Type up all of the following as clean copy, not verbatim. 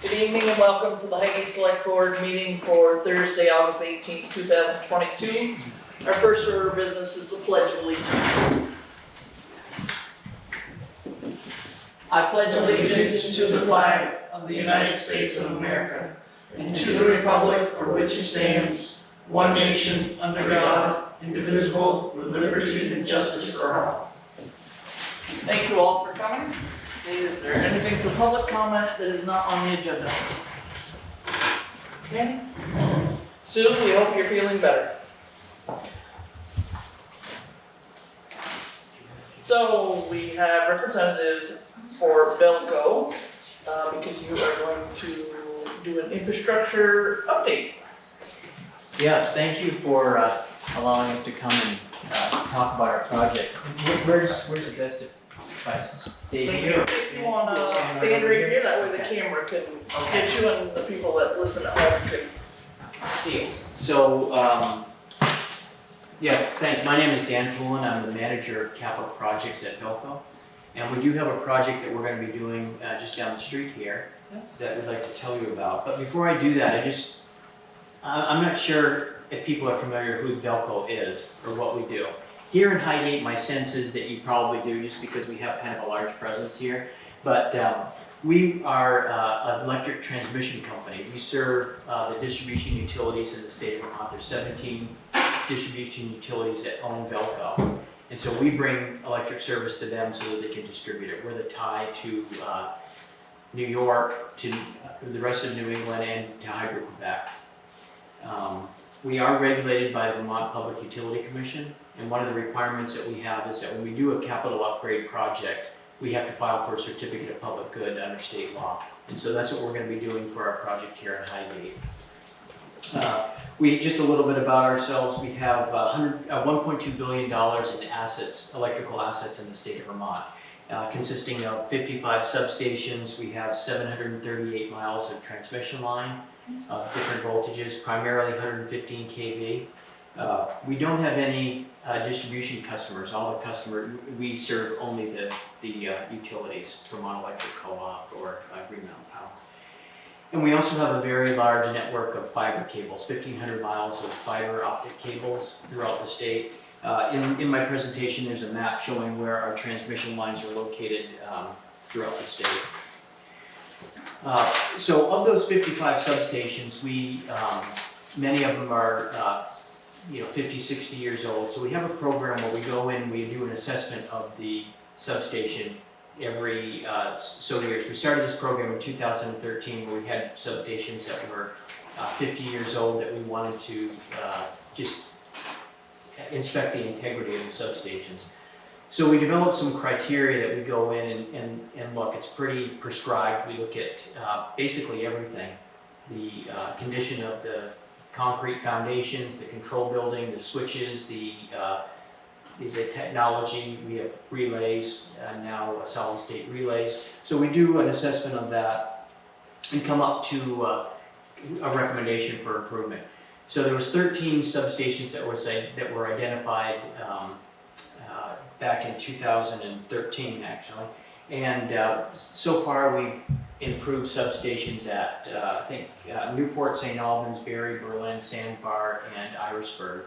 Good evening and welcome to the Highgate Select meeting for Thursday, August 18th, 2022. Our first order of business is the Pledge of Allegiance. I pledge allegiance to the flag of the United States of America and to the republic for which it stands, one nation, under God, indivisible, with liberty and justice for all. Thank you all for coming. Is there anything for public comment that is not on the agenda? Okay. Sue, we hope you're feeling better. So we have representatives for Velco, because you are going to do an infrastructure update. Yeah, thank you for allowing us to come and talk about our project. Where's the best if I stay here? If you wanna stand right here, that way the camera can get you and the people that listen at home can see you. So, yeah, thanks. My name is Dan Poulin. I'm the manager of capital projects at Velco. And we do have a project that we're going to be doing just down the street here that we'd like to tell you about. But before I do that, I'm not sure if people are familiar who Velco is or what we do. Here in Highgate, my sense is that you probably do just because we have kind of a large presence here. But we are an electric transmission company. We serve the distribution utilities in the state of Vermont. There's 17 distribution utilities that own Velco. And so we bring electric service to them so that they can distribute it. We're the tie to New York, to the rest of New England, and to Highgate, Quebec. We are regulated by the Vermont Public Utility Commission, and one of the requirements that we have is that when we do a capital upgrade project, we have to file for a certificate of public good under state law. And so that's what we're going to be doing for our project here in Highgate. Just a little bit about ourselves. We have $1.2 billion in assets, electrical assets in the state of Vermont, consisting of 55 substations. We have 738 miles of transmission line of different voltages, primarily 115 kV. We don't have any distribution customers. All the customers, we serve only the utilities, Vermont Electric Co-op or Green Mountain Power. And we also have a very large network of fiber cables, 1,500 miles of fiber optic cables throughout the state. In my presentation, there's a map showing where our transmission lines are located throughout the state. So of those 55 substations, many of them are 50, 60 years old. So we have a program where we go in, we do an assessment of the substation every so years. We started this program in 2013 where we had substations that were 50 years old that we wanted to just inspect the integrity of the substations. So we developed some criteria that we go in and look. It's pretty prescribed. We look at basically everything. The condition of the concrete foundations, the control building, the switches, the technology. We have relays, now solid state relays. So we do an assessment of that and come up to a recommendation for improvement. So there was 13 substations that were identified back in 2013 actually. And so far we've improved substations at I think Newport, St. Albans, Barrie, Berlin, Sandbar, and Irisburg.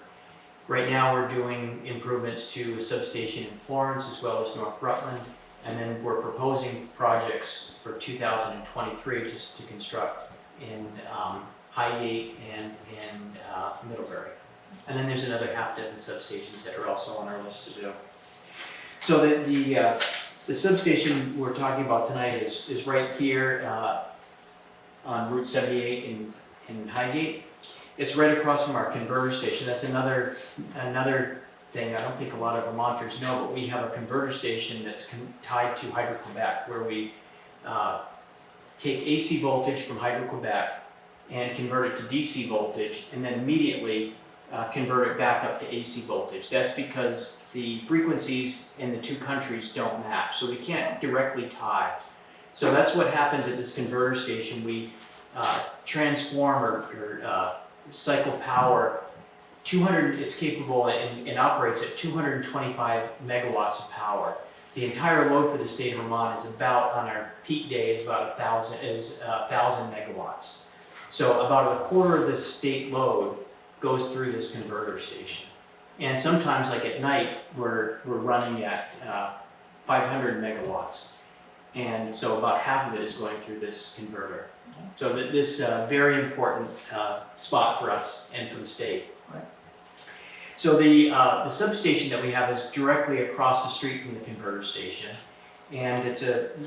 Right now we're doing improvements to a substation in Florence as well as North Rutland, and then we're proposing projects for 2023 just to construct in Highgate and in Middlebury. And then there's another half dozen substations that are also on our list to do. So the substation we're talking about tonight is right here on Route 78 in Highgate. It's right across from our converter station. That's another thing I don't think a lot of Vermonters know, but we have a converter station that's tied to Hydro-Quebec, where we take AC voltage from Hydro-Quebec and convert it to DC voltage, and then immediately convert it back up to AC voltage. That's because the frequencies in the two countries don't match, so we can't directly tie. So that's what happens at this converter station. We transform or cycle power 200, it's capable and operates at 225 megawatts of power. The entire load for the state of Vermont is about, on our peak day, is about 1,000 megawatts. So about a quarter of the state load goes through this converter station. And sometimes, like at night, we're running at 500 megawatts. And so about half of it is going through this converter. So this very important spot for us and for the state. Right. So the substation that we have is directly across the street from the converter station. And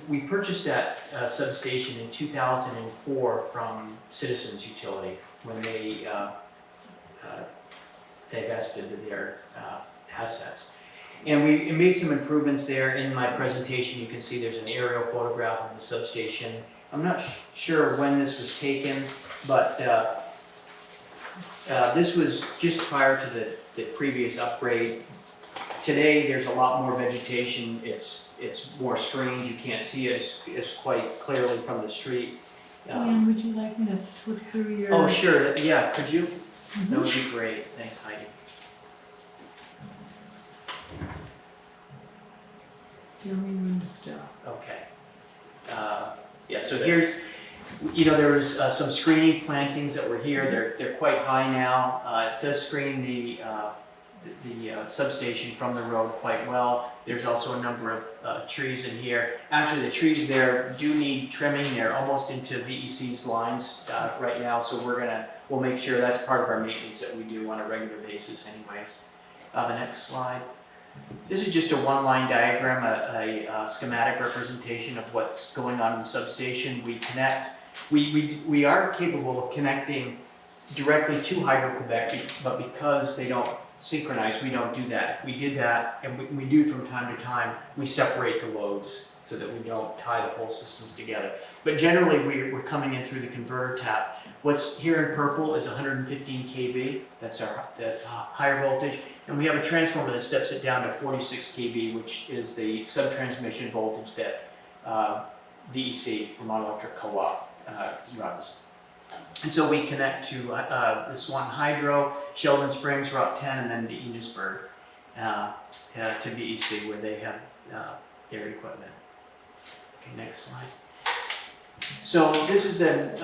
we purchased that substation in 2004 from Citizens Utility when they divested their assets. And we made some improvements there. In my presentation, you can see there's an aerial photograph of the substation. I'm not sure when this was taken, but this was just prior to the previous upgrade. Today, there's a lot more vegetation. It's more screened. You can't see it as quite clearly from the street. Dan, would you like me to flip through your? Oh, sure. Yeah, could you? Mhm. That would be great. Thanks, Heidi. Tell me when to stop. Okay. Yeah, so here's, there was some screening plantings that were here. They're quite high now. It does screen the substation from the road quite well. There's also a number of trees in here. Actually, the trees there do need trimming. They're almost into VEC's lines right now, so we'll make sure that's part of our maintenance that we do on a regular basis anyways. The next slide. This is just a one-line diagram, a schematic representation of what's going on in the substation. We are capable of connecting directly to Hydro-Quebec, but because they don't synchronize, we don't do that. If we did that, and we do from time to time, we separate the loads so that we don't tie the whole systems together. But generally, we're coming in through the converter tap. What's here in purple is 115 kV, that's the higher voltage. And we have a transformer that steps it down to 46 kV, which is the sub-transmission voltage that VEC, Vermont Electric Co-op, runs. And so we connect to this one Hydro, Sheldon Springs, Route 10, and then to Enosburg, to VEC, where they have their equipment. Okay, next slide. So this is an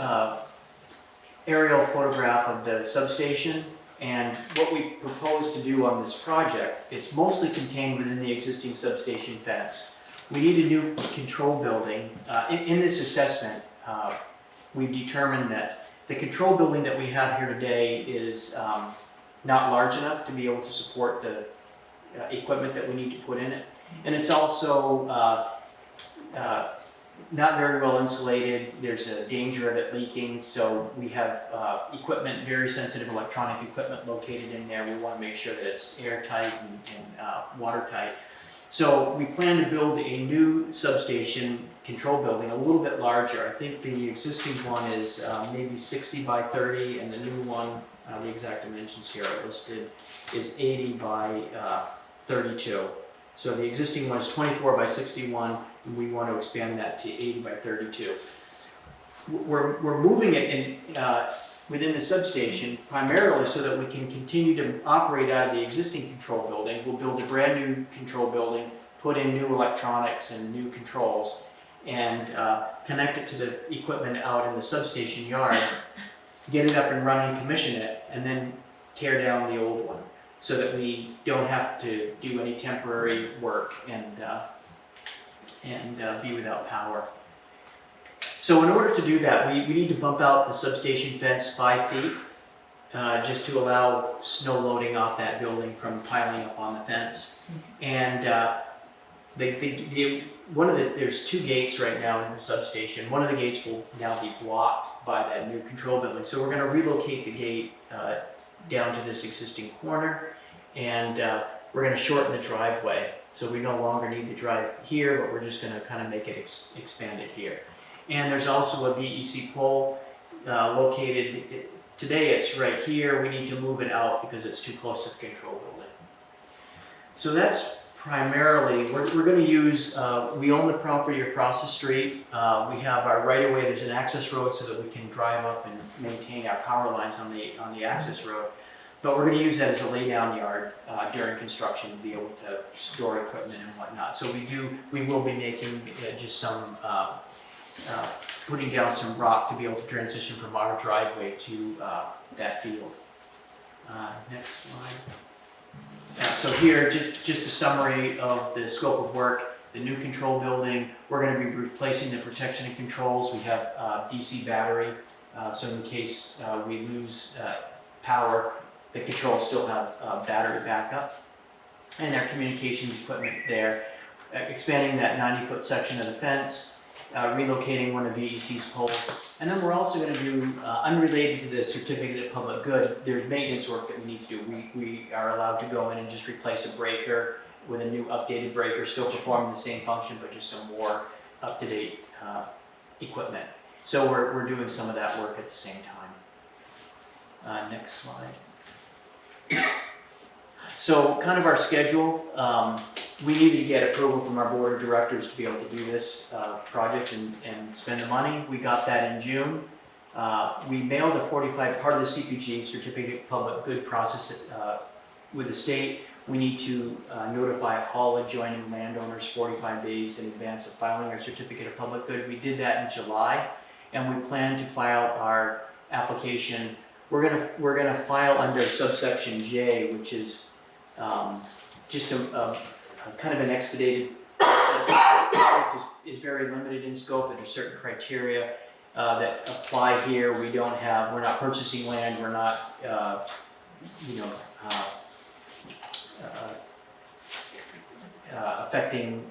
aerial photograph of the substation. And what we propose to do on this project, it's mostly contained within the existing substation fence. We need a new control building. In this assessment, we determined that the control building that we have here today is not large enough to be able to support the equipment that we need to put in it. And it's also not very well insulated. There's a danger of it leaking, so we have equipment, very sensitive electronic equipment located in there. We want to make sure that it's airtight and watertight. So we plan to build a new substation control building, a little bit larger. I think the existing one is maybe 60 by 30, and the new one, the exact dimensions here are listed, is 80 by 32. So the existing one is 24 by 61, and we want to expand that to 80 by 32. We're moving it in, within the substation primarily so that we can continue to operate out of the existing control building. We'll build a brand new control building, put in new electronics and new controls, and connect it to the equipment out in the substation yard, get it up and running, commission it, and then tear down the old one, so that we don't have to do any temporary work and be without power. So in order to do that, we need to bump out the substation fence 5 feet, just to allow snow loading off that building from piling up on the fence. And there's 2 gates right now in the substation. One of the gates will now be blocked by that new control building. So we're going to relocate the gate down to this existing corner, and we're going to shorten the driveway. So we no longer need the drive here, but we're just going to kind of make it expanded here. And there's also a VEC pole located, today it's right here. We need to move it out because it's too close to the control building. So that's primarily, we're going to use, we own the property across the street. We have our right-of-way, there's an access road so that we can drive up and maintain our power lines on the access road. But we're gonna use that as a laydown yard during construction to be able to store equipment and whatnot. So we will be making just some, putting down some rock to be able to transition from our driveway to that field. Next slide. So here, just a summary of the scope of work. The new control building, we're gonna be replacing the protection and controls. We have DC battery, so in case we lose power, the controls still have battery backup. And our communications equipment there. Expanding that 90-foot section of the fence, relocating one of VEC's poles. And then we're also gonna do, unrelated to the certificate of public good, there's maintenance work that we need to do. We are allowed to go in and just replace a breaker with a new updated breaker, still performing the same function, but just some more up-to-date equipment. So we're doing some of that work at the same time. Next slide. So kind of our schedule, we needed to get approval from our board of directors to be able to do this project and spend the money. We got that in June. We mailed a 45, part of the CPG, Certificate of Public Good process with the state. We need to notify all adjoining landowners 45 days in advance of filing our Certificate of Public Good. We did that in July, and we plan to file our application. We're gonna file under subsection J, which is just a kind of an expedited process. Is very limited in scope, and there's certain criteria that apply here. We're not purchasing land, we're not, affecting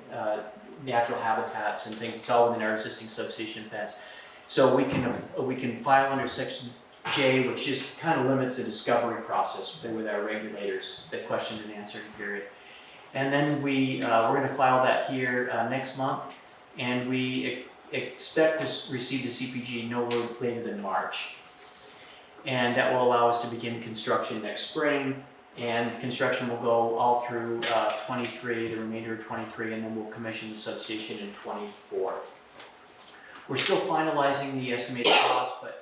natural habitats and things. It's all within our existing substation fence. So we can file under section J, which just kind of limits the discovery process with our regulators, the question and answer period. And then we're going to file that here next month, and we expect to receive the CPG no later than March. And that will allow us to begin construction next spring, and construction will go all through 23, the remainder of 23, and then we'll commission the substation in 24. We're still finalizing the estimated cost, but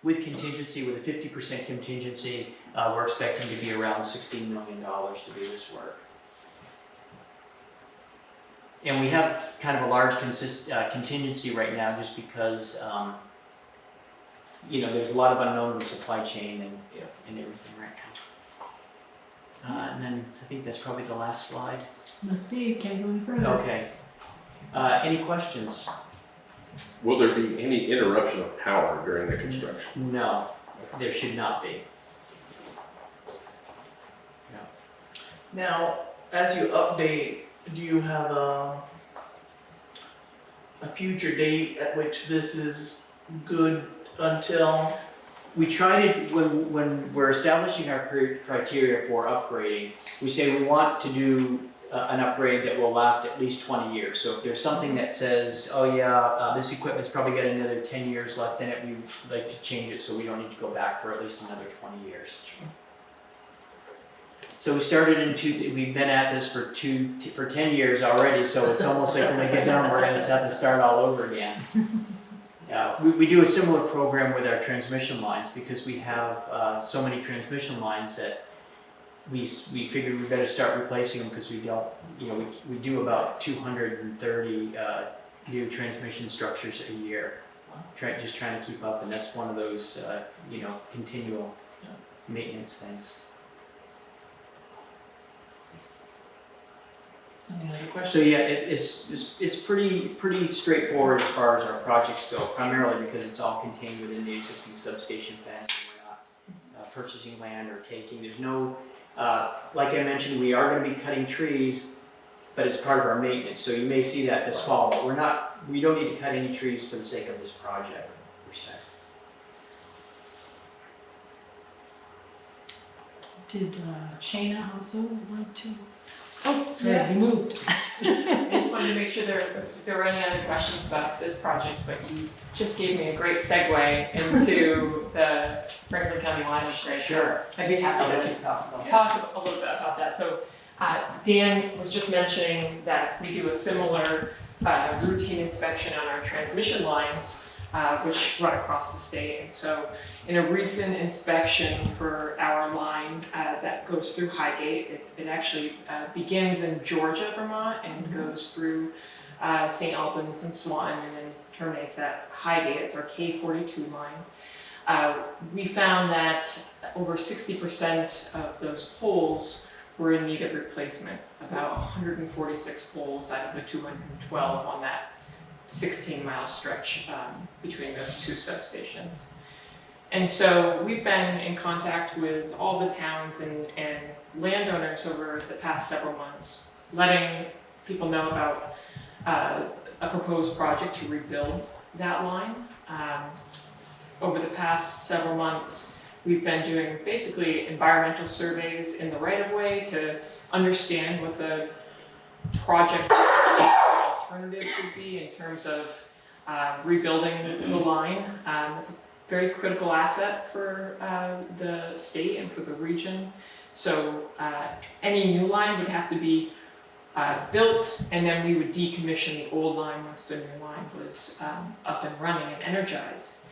with contingency, with a 50% contingency, we're expecting to be around $16 million to do this work. And we have kind of a large contingency right now just because, there's a lot of unknown with supply chain and everything right now. And then I think that's probably the last slide. Must be, can't go any further. Okay. Any questions? Will there be any interruption of power during the construction? No, there should not be. Now, as you update, do you have a future date at which this is good until? We try to, when we're establishing our criteria for upgrading, we say we want to do an upgrade that will last at least 20 years. So if there's something that says, oh yeah, this equipment's probably got another 10 years left in it, we'd like to change it so we don't need to go back for at least another 20 years. So we started we've been at this for 10 years already, so it's almost like when we get done, we're gonna have to start all over again. We do a similar program with our transmission lines because we have so many transmission lines that we figured we better start replacing them because we don't, we do about 230 new transmission structures a year. Just trying to keep up, and that's one of those, continual maintenance things. Any other questions? So yeah, it's pretty straightforward as far as our projects go, primarily because it's all contained within the existing substation fence, and we're not purchasing land or taking. There's no, like I mentioned, we are going to be cutting trees, but it's part of our maintenance. So you may see that this fall, but we don't need to cut any trees for the sake of this project per se. Did Shayna also want to? Oh, Sorry, yeah. you moved. I just wanted to make sure if there were any other questions about this project, but you just gave me a great segue into the Franklin County line upgrade. Sure. I'd be happy I'll let to you talk about that. talk a little bit about that. So Dan was just mentioning that we do a similar routine inspection on our transmission lines which run across the state. And so in a recent inspection for our line that goes through Highgate, it actually begins in Georgia, Vermont, and goes through St. Albans and Swanton, and then terminates at Highgate. It's our K42 line. We found that over 60% of those poles were in need of replacement, about 146 poles out of the 212 on that 16-mile stretch between those two substations. And so we've been in contact with all the towns and landowners over the past several months, letting people know about a proposed project to rebuild that line. Over the past several months, we've been doing basically environmental surveys in the right-of-way to understand what the project alternatives would be in terms of rebuilding the line. It's a very critical asset for the state and for the region. So any new line would have to be built, and then we would decommission the old line once the new line was up and running and energized.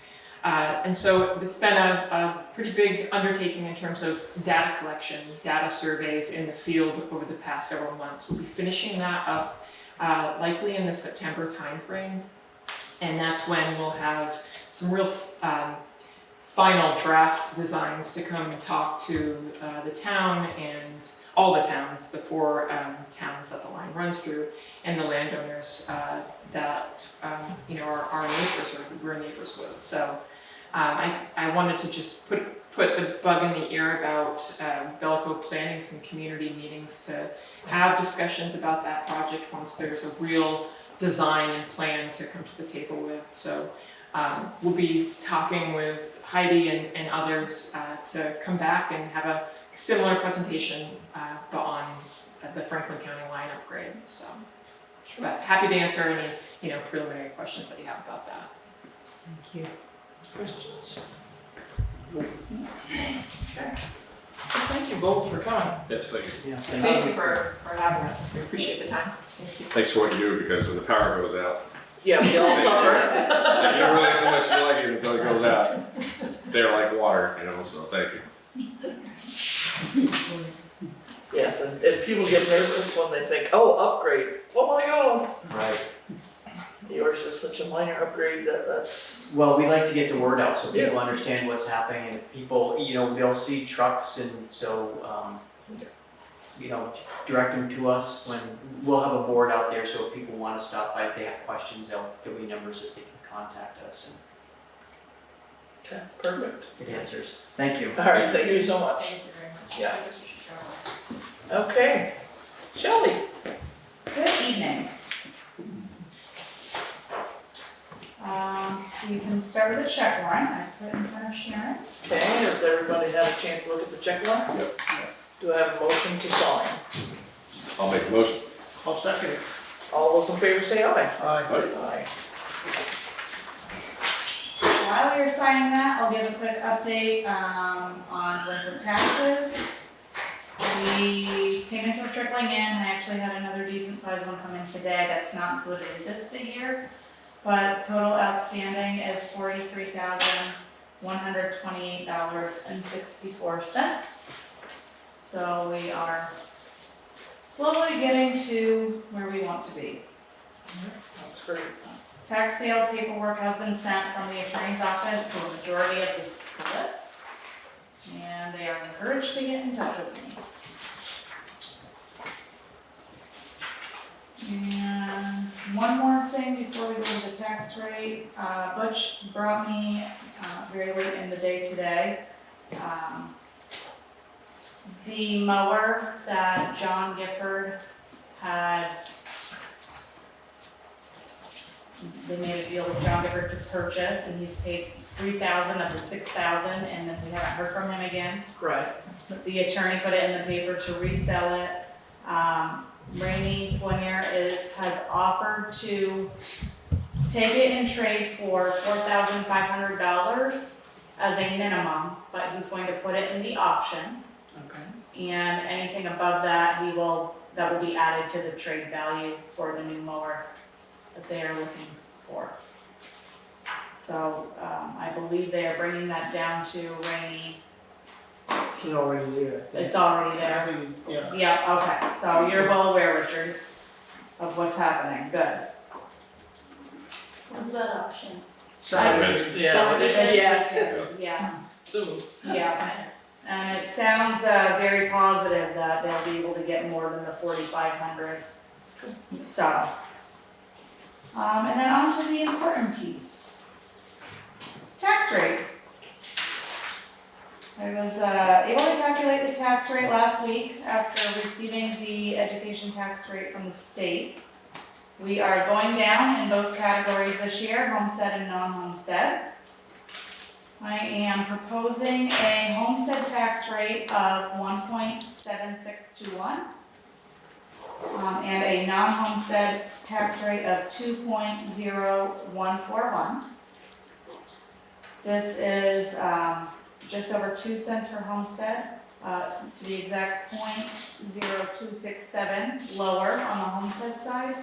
And so it's been a pretty big undertaking in terms of data collection, data surveys in the field over the past several months. We'll be finishing that up likely in the September timeframe, and that's when we'll have some real final draft designs to come and talk to the town and all the towns, the 4 towns that the line runs through, and the landowners that are our neighbors or we're neighbors with. So I wanted to just put the bug in the ear about Belco planning some community meetings to have discussions about that project once there's a real design and plan to come to the table with. So we'll be talking with Heidi and others to come back and have a similar presentation, but on the Franklin County line upgrade. So, but happy to answer any preliminary questions that you have about that. Thank you. Questions? Okay. Well, thank you both for coming. Yes, thank you. Yeah, Thank you for having us. We appreciate the time. Thank you. Thanks for what you do, because when the power goes out, Yeah, we all suffer. it's like you don't realize how much you like it until it goes out. It's just there like water, so thank you. Yes, and people get nervous when they think, oh, upgrade. Oh my God. right. Yours is such a minor upgrade that's. Well, we like to get the word out so people understand what's happening, and if people, they'll see trucks, and so, direct them to us when we'll have a board out there, so if people want to stop by, if they have questions, there'll be numbers that they can contact us, Okay, perfect. and it answers. Thank you. All right, thank you so much. Thank you very much. Yeah. I guess we should go. Okay, Shelley. Good evening. You can start with the check warrant. I put it in front of Sharon. Okay, has everybody had a chance to look at the check warrant? Yep. Do I have a motion to sign? I'll make a motion. I'll second it. All those in favor say aye. Aye. While you're signing that, I'll give a quick update on delinquent taxes. The payments are trickling in. I actually had another decent sized one come in today that's not included in this figure. But total outstanding is $43,128.64. So we are slowly getting to where we want to be. That's great. Tax sale paperwork has been sent from the attorney's office to a majority of this list. And they are encouraged to get in touch with me. And one more thing before we go to the tax rate. Butch brought me very late in the day today the mower that John Gifford had. They made a deal with John Gifford to purchase, and he's paid $3,000 of the $6,000, and then we haven't heard from him again. Right. The attorney put it in the paper to resell it. Rainey Fournier has offered to take it in trade for $4,500 as a minimum, but he's going to put it in the auction. Okay. And anything above that, that will be added to the trade value for the new mower that they are looking for. So, I believe they are bringing that down to Rainy. She's already there. It's already there. Yeah. Yeah, okay, so you're well aware, Richard, of what's happening, good. When's that auction? Saturday, Yes, yeah, soon. yeah. And it sounds, very positive that they'll be able to get more than the 4,500. So. And then on to the important piece. Tax rate. I was, able to calculate the tax rate last week after receiving the education tax rate from the state. We are going down in both categories this year, homestead and non-homestead. I am proposing a homestead tax rate of 1.7621. And a non-homestead tax rate of 2.0141. This is, just over 2 cents for homestead, to be exact 0.0267 lower on the homestead side,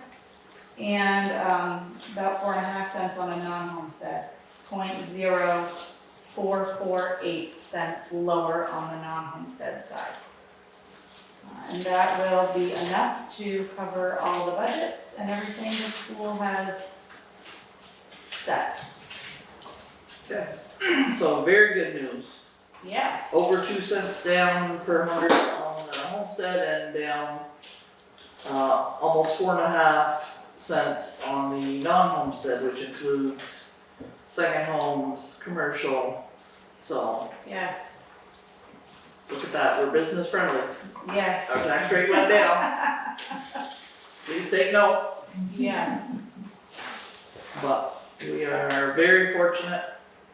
and about 4.5 cents on a non-homestead, 0.0448 cents lower on the non-homestead side. And that will be enough to cover all the budgets and everything the school has set. Okay, so very good news. Yes. Over 2 cents down per hundred on the homestead and down, almost 4.5 cents on the non-homestead, which includes second homes, commercial. So Yes. look at that, we're business friendly. Our Yes. tax rate went down. Please take note. Yes. But we are very fortunate.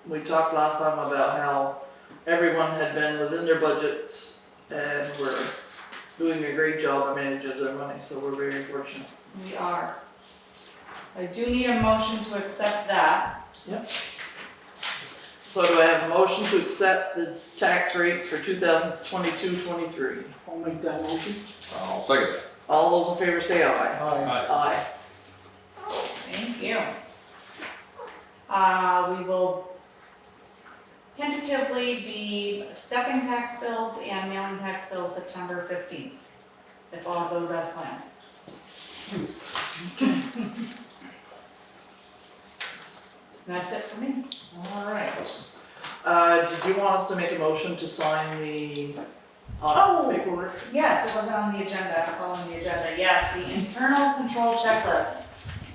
We talked last time about how everyone had been within their budgets and we're doing a great job of managing their money, so we're very fortunate. We are. I do need a motion to accept that. So do I have a motion to accept the tax rates for 2022-23? I'll make that motion. I'll second that. All those in favor say aye. Aye. Aye. Thank you. We will tentatively be stuffing tax bills and mailing tax bills September 15th, if all goes as planned. That's it for me. Alright. Did you want us to make a motion to sign the Oh. audit paperwork? Yes, it wasn't on the agenda, following the agenda. Yes, the internal control checklist.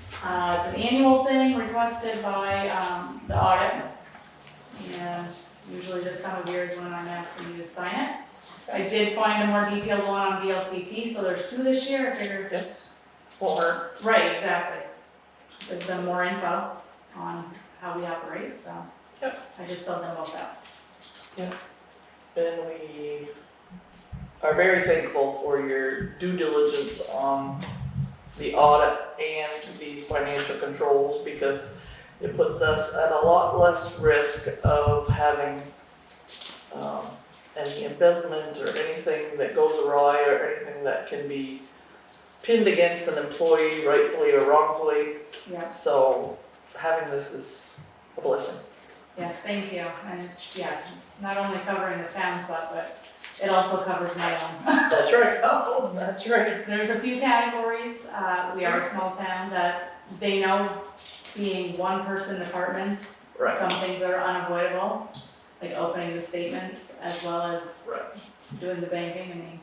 It's an annual thing requested by the audit. And usually this time of year is when I'm asking you to sign it. I did find a more detailed one on VLCT, so there's 2 this year. I figured. Yes. Won't hurt. Right, exactly. There's been more info on how we operate, so. Yep. I just felt good about that. And we are very thankful for your due diligence on the audit and these financial controls, because it puts us at a lot less risk of having any embezzlement or anything that goes awry or anything that can be pinned against an employee rightfully or wrongfully. Yeah. So having this is a blessing. Yes, thank you. And it's not only covering the town's butt, but it also covers my own. That's right. So, That's right. there's a few categories. We are a small town that they know, being one-person departments, Right. some things are unavoidable, like opening the statements as well as Right. doing the banking. I mean,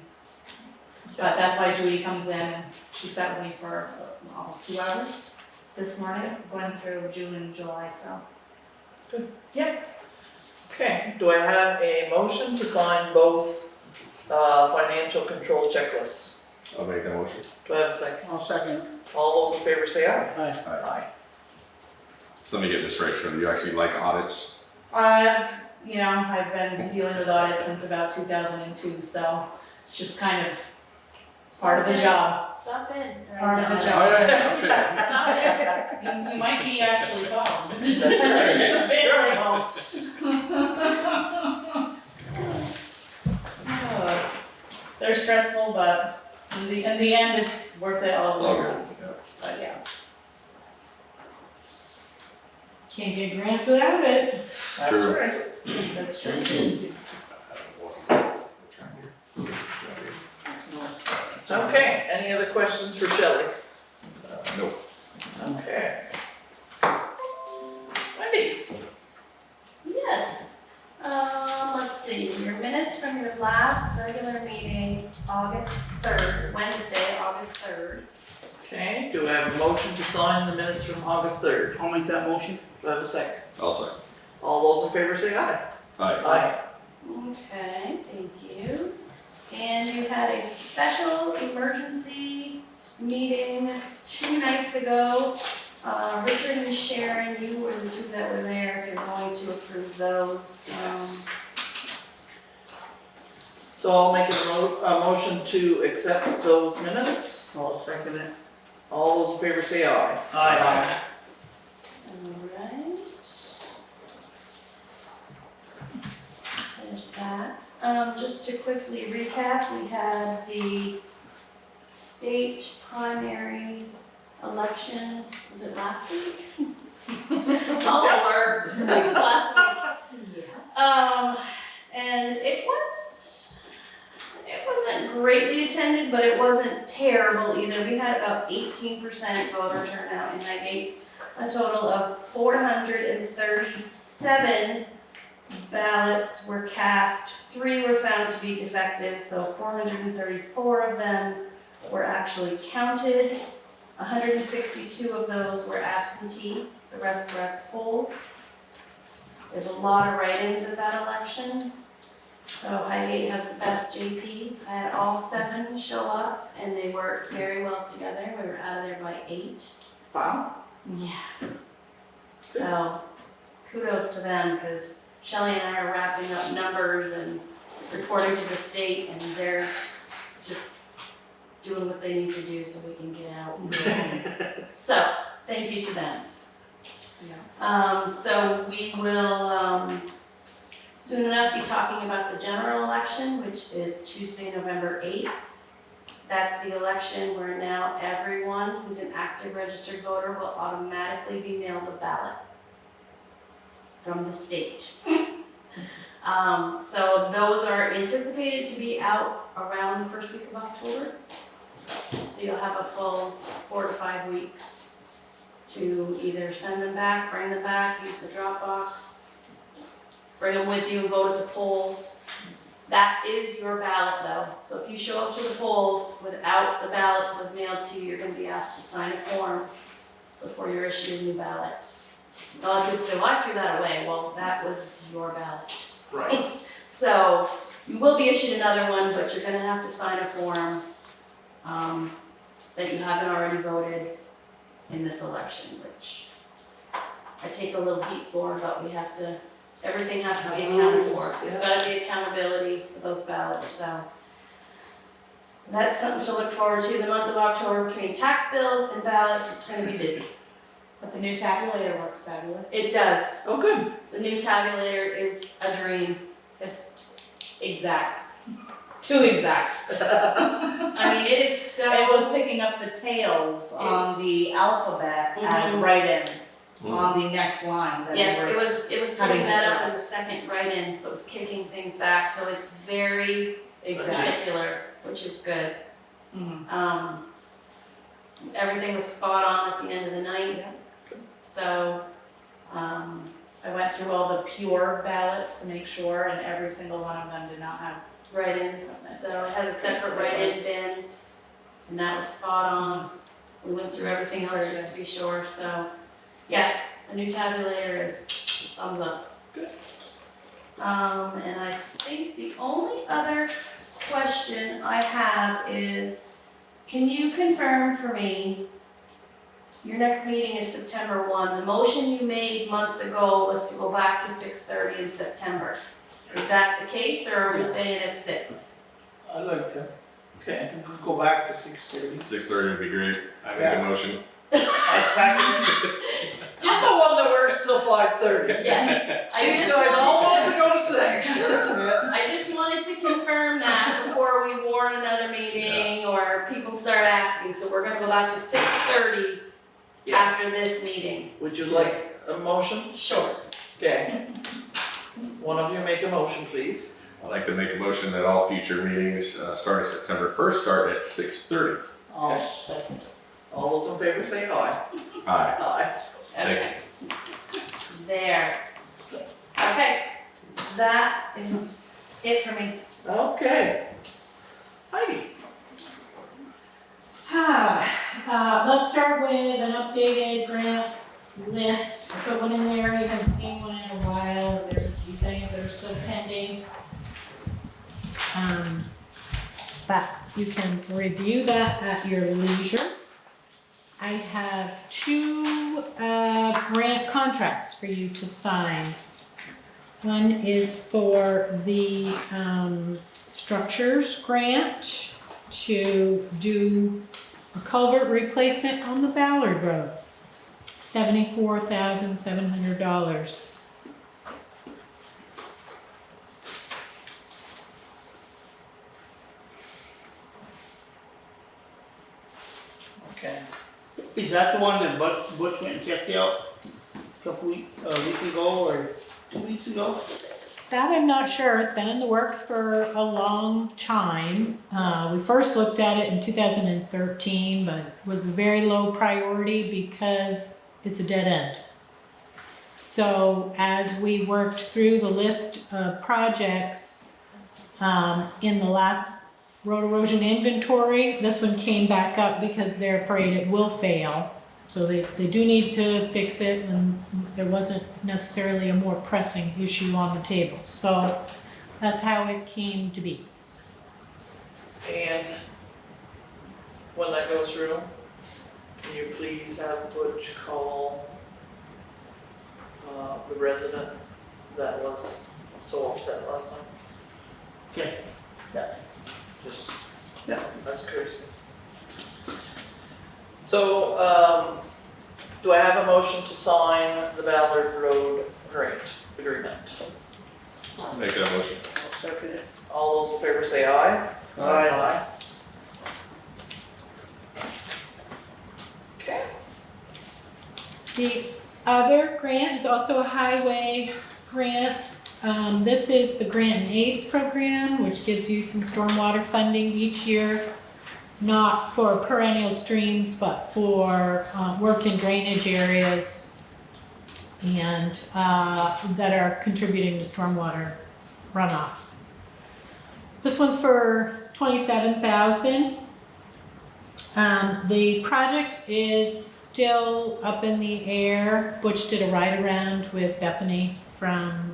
but that's why Judy comes in and she sat with me for almost 2 hours this morning, going through June and July, so. Good. Yep. Okay, do I have a motion to sign both financial control checklists? I'll make that motion. Do I have a second? I'll second. All those in favor say aye. Aye. Aye. So let me get this right, Shirley. You actually like audits? I've been dealing with audits since about 2002, so it's just kind of part of the job. Stop in. Part of the Oh, job. yeah, okay. Stop in. You might be actually called. That's right. It's a very home. They're stressful, but in the end, it's worth it all It's the all way good. around. But yeah. Can't get grants without it. That's True. right. That's true. Okay, any other questions for Shelley? Nope. Okay. Wendy? Yes, let's see, your minutes from your last regular meeting, August 3rd, Wednesday, August 3rd. Okay, do I have a motion to sign the minutes from August 3rd? I'll make that motion. Do I have a second? I'll second. All those in favor say aye. Aye. Aye. Okay, thank you. And you had a special emergency meeting 2 nights ago. Richard and Sharon, you were the two that were there, if you're going to approve those. Yes. So I'll make a motion to accept those minutes. I'll second it. All those in favor say aye. Aye. Alright. There's that. Just to quickly recap, we had the state primary election, was it last week? Ballard. I think it was last week. And it wasn't greatly attended, but it wasn't terrible either. We had about 18% voter turnout in Highgate. A total of 437 ballots were cast. 3 were found to be defective, so 434 of them were actually counted. 162 of those were absentee, the rest were at the polls. There's a lot of write-ins at that election. So Highgate has the best JPs. I had all 7 show up and they worked very well together. We were out of there by 8. Wow. Yeah. So kudos to them because Shelley and I are wrapping up numbers and reporting to the state and they're just doing what they need to do so we can get out. So thank you to them. So we will soon enough be talking about the general election, which is Tuesday, November 8th. That's the election where now everyone who's an active registered voter will automatically be mailed a ballot from the state. So those are anticipated to be out around the first week of October. So you'll have a full 4 to 5 weeks to either send them back, bring them back, use the drop box, bring them with you and vote at the polls. That is your ballot though. So if you show up to the polls without the ballot was mailed to you, you're gonna be asked to sign a form before you're issued a new ballot. A lot of people say, well, I threw that away. Well, that was your ballot. Right. So you will be issued another one, but you're gonna have to sign a form that you haven't already voted in this election, which I take a little heat for, but we have to, everything has to be accounted for. There's gotta be accountability for those ballots, so. That's something to look forward to. The month of October between tax bills and ballots, it's gonna be busy. But the new tabulator works fabulous. It does. Oh, good. The new tabulator is a dream. It's exact. Too exact. I mean, it is so. It was picking up the tails on the alphabet as write-ins on the next line. That Yes, we it were- was putting that up as a second write-in, so it was kicking things back, so it's very particular, which is good. Mhm. Everything was spot on at the end of the night. So, I went through all the pure ballots to make sure, and every single one of them did not have. write-ins, so it has a separate write-in bin, and that was spot on. We went through everything else just to be sure, so, yeah, the new tabulator is thumbs up. Good. And I think the only other question I have is, can you confirm for me, your next meeting is September 1, the motion you made months ago was to go back to 6:30 in September. Is that the case, or are we staying at 6? I like that. Okay. Go back to 6:30. 6:30 would be great. I make Yeah. a motion. I second it. Just the one that works till 5:30. Yeah. I These just guys all wanted want to go to 6. I just wanted to confirm that before we warn another meeting or people start asking, so we're gonna go back to 6:30 Yes. after this meeting. Would you like a motion? Sure. Okay. One of you make a motion, please. I'd like to make a motion that all future meetings, starting September 1st, start at 6:30. I'll second. All those in favor say aye. Aye. Aye. Okay. There. Okay, that is it for me. Okay. Heidi. Let's start with an updated grant list. I put one in there, you haven't seen one in a while, there's a few things that are still pending. But you can review that at your leisure. I have 2 grant contracts for you to sign. One is for the structures grant to do a culvert replacement on the Ballard Road. $74,700. Okay. Is that the one that Butch went and checked out a week ago or 2 weeks ago? That I'm not sure, it's been in the works for a long time. We first looked at it in 2013, but it was a very low priority because it's a dead end. So as we worked through the list of projects, in the last road erosion inventory, this one came back up because they're afraid it will fail. So they do need to fix it, and there wasn't necessarily a more pressing issue on the table. So that's how it came to be. And when that goes through, can you please have Butch call the resident that was so upset last time? Okay. Just, Yeah. that's courtesy. So, do I have a motion to sign the Ballard Road grant agreement? Make that motion. I'll second it. All those in favor say aye. Aye. Okay. The other grant is also a highway grant. This is the Grant and Aids program, which gives you some stormwater funding each year, not for perennial streams, but for work in drainage areas and that are contributing to stormwater runoff. This one's for $27,000. The project is still up in the air. Butch did a ride around with Bethany from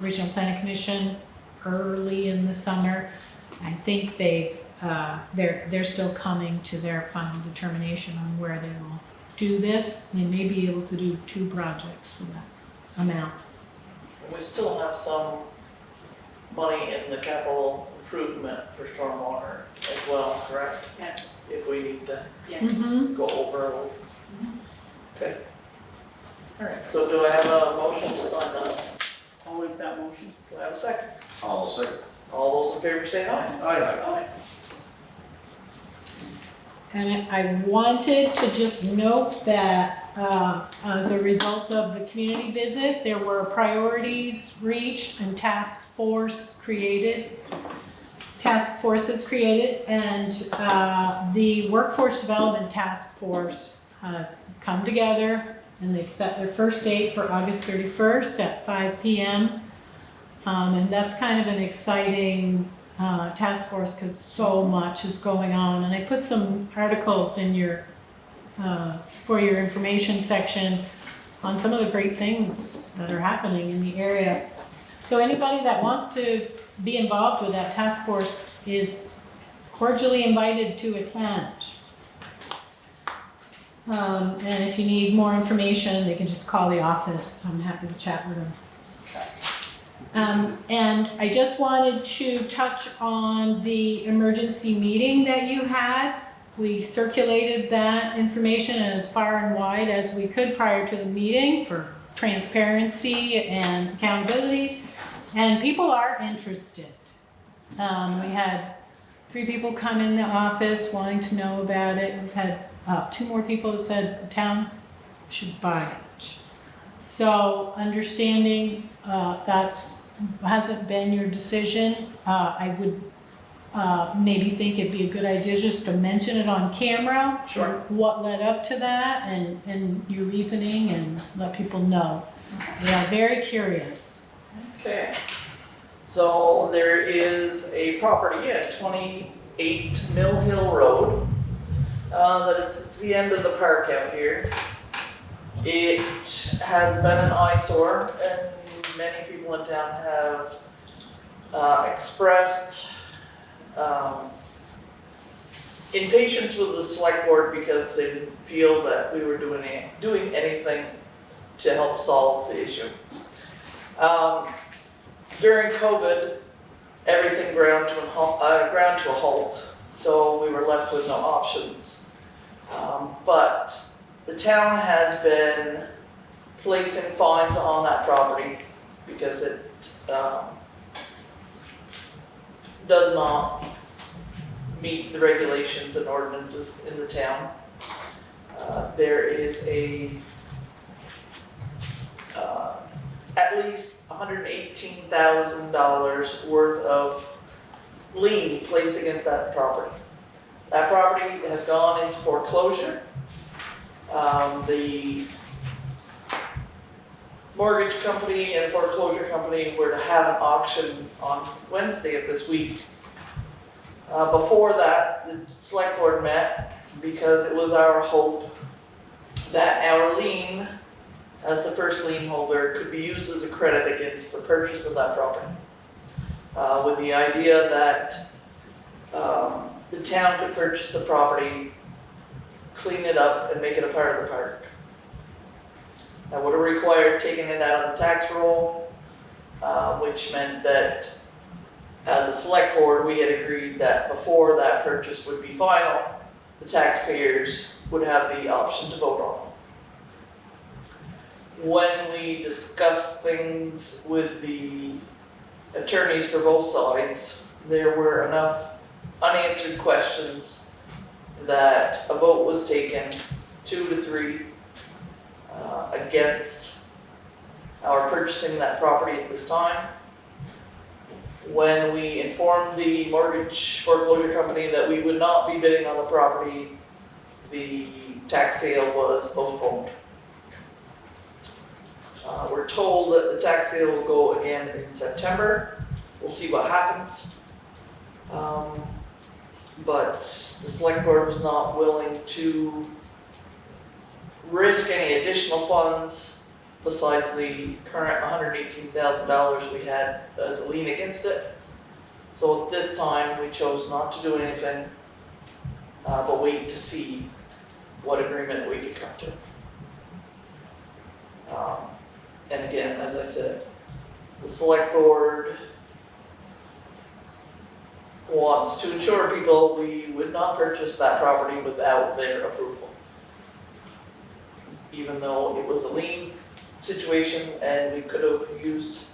Regional Planning Commission early in the summer. I think they're still coming to their final determination on where they will do this. They may be able to do 2 projects for that amount. We still have some money in the capital improvement for stormwater as well, correct? Yes. If we need to Yes. go over a little. Okay. All right, so do I have a motion to sign that? I'll make that motion. Do I have a second? I'll second. All those in favor say aye. Aye. And I wanted to just note that as a result of the community visit, there were priorities reached and task forces created, and the Workforce Development Task Force has come together, and they've set their first date for August 31st at 5 p.m. And that's kind of an exciting task force because so much is going on. And I put some articles in your for your information section on some of the great things that are happening in the area. So anybody that wants to be involved with that task force is cordially invited to attend. And if you need more information, they can just call the office. I'm happy to chat with them. And I just wanted to touch on the emergency meeting that you had. We circulated that information as far and wide as we could prior to the meeting for transparency and accountability, and people are interested. We had 3 people come in the office wanting to know about it. We've had 2 more people that said the town should buy it. So understanding, hasn't been your decision, I would, maybe think it'd be a good idea just to mention it on camera. Sure. What led up to that and your reasoning and let people know. They are very curious. Okay. So there is a property at 28 Mill Hill Road, that it's at the end of the park out here. It has been an eyesore and many people in town have expressed impatience with the select board because they didn't feel that we were doing anything to help solve the issue. During COVID, everything ground to a halt, so we were left with no options. But the town has been placing fines on that property because it does not meet the regulations and ordinances in the town. There is at least $118,000 worth of lien placed against that property. That property has gone into foreclosure. The mortgage company and foreclosure company were to have an auction on Wednesday of this week. Before that, the select board met because it was our hope that our lien, as the first lien holder, could be used as a credit against the purchase of that property. With the idea that the town could purchase the property, clean it up, and make it a part of the park. That would have required taking it out of the tax roll, which meant that as a select board, we had agreed that before that purchase would be final, the taxpayers would have the option to vote on it. When we discussed things with the attorneys for both sides, there were enough unanswered questions that a vote was taken 2-3 against our purchasing that property at this time. When we informed the mortgage foreclosure company that we would not be bidding on the property, the tax sale was postponed. We're told that the tax sale will go again in September. We'll see what happens. But the select board was not willing to risk any additional funds besides the current $118,000 we had as a lien against it. So at this time, we chose not to do anything, but wait to see what agreement we could come to. And again, as I said, the select board wants to ensure people we would not purchase that property without their approval. Even though it was a lien situation and we could have used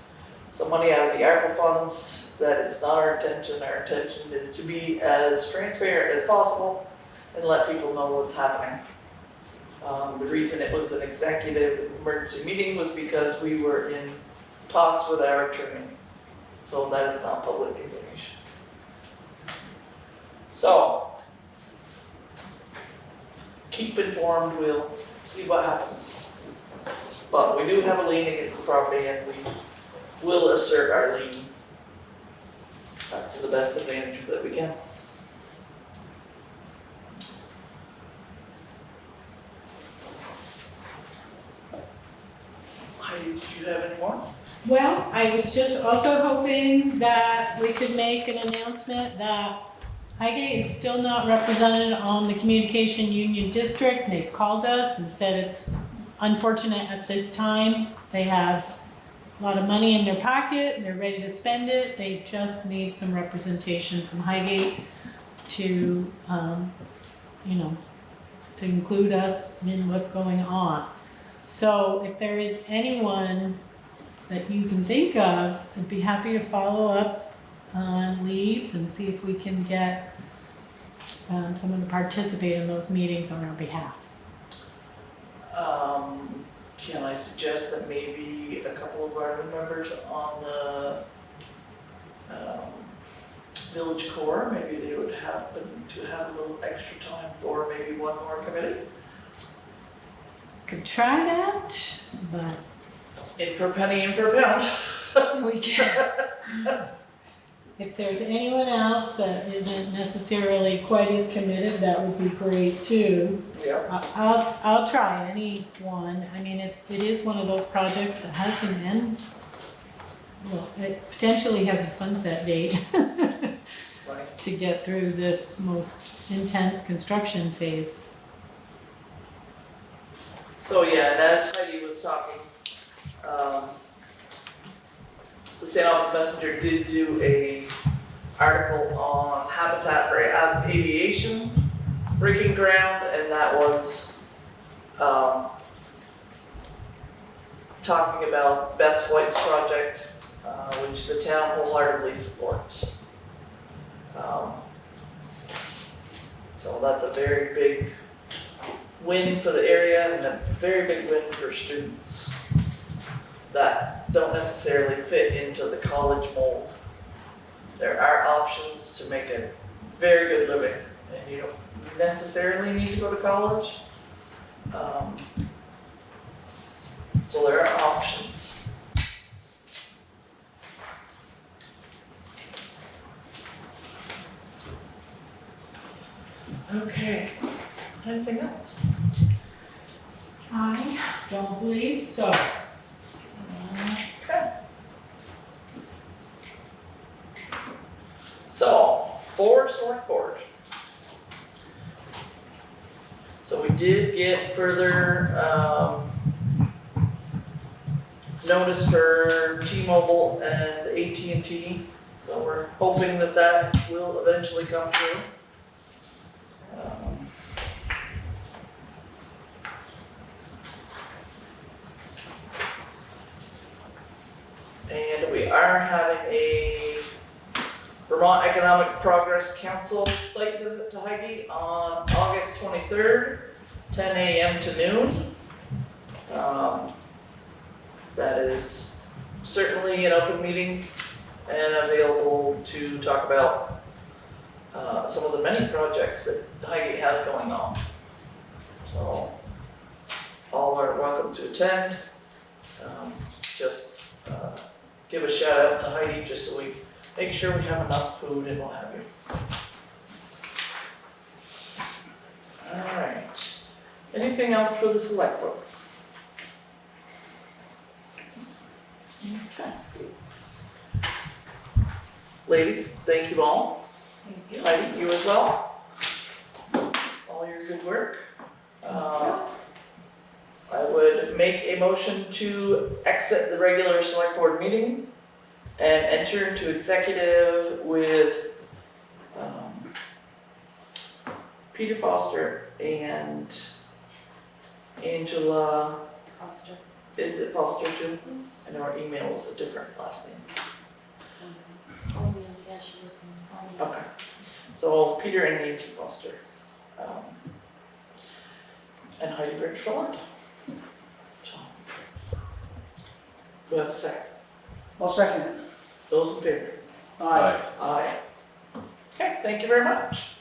some money out of the ARPA funds, that is not our intention. Our intention is to be as transparent as possible and let people know what's happening. The reason it was an executive emergency meeting was because we were in talks with our attorney. So that is not public information. So, keep informed, we'll see what happens. But we do have a lien against the property and we will assert our lien to the best advantage that we can. Heidi, did you have any more? Well, I was just also hoping that we could make an announcement that Highgate is still not represented on the Communication Union District. They've called us and said it's unfortunate at this time. They have a lot of money in their pocket and they're ready to spend it. They just need some representation from Highgate to, to include us in what's going on. So if there is anyone that you can think of, I'd be happy to follow up on leads and see if we can get someone to participate in those meetings on our behalf. can I suggest that maybe a couple of our new members on the village core, maybe they would happen to have a little extra time for maybe one more committee? Could try that, but In for a penny, in for a pound. we can. If there's anyone else that isn't necessarily quite as committed, that would be great too. Yeah. I'll try anyone. I mean, it is one of those projects that has an end. Well, it potentially has a sunset date Right. to get through this most intense construction phase. So yeah, and as Heidi was talking, the St. Albans Messenger did do a article on habitat for aviation breaking ground, and that was talking about Beth White's project, which the town wholeheartedly supports. So that's a very big win for the area and a very big win for students that don't necessarily fit into the college mold. There are options to make a very good living, and you don't necessarily need to go to college. So there are options. Okay, anything else? I don't believe so. Okay. So, for select board. So we did get further, notice for T-Mobile and AT&T. So we're hoping that that will eventually come true. And we are having a Vermont Economic Progress Council site visit to Highgate on August 23rd, 10 a.m. to noon. That is certainly an open meeting and available to talk about some of the many projects that Highgate has going on. So all are welcome to attend. Just give a shout out to Heidi just so we make sure we have enough food and what have you. All right. Anything else for the select board? Okay. Ladies, thank you all. Thank you. Heidi, you as well. All your good work. I would make a motion to exit the regular select board meeting and enter into executive with Peter Foster and Angela, Foster. is it Foster too? I know our email is a different last name. Oh, yeah, she was. Okay, so Peter and Angie Foster. And Heidi Birchford. Do we have a second? I'll second it. Those in favor? Aye. Aye. Okay, thank you very much.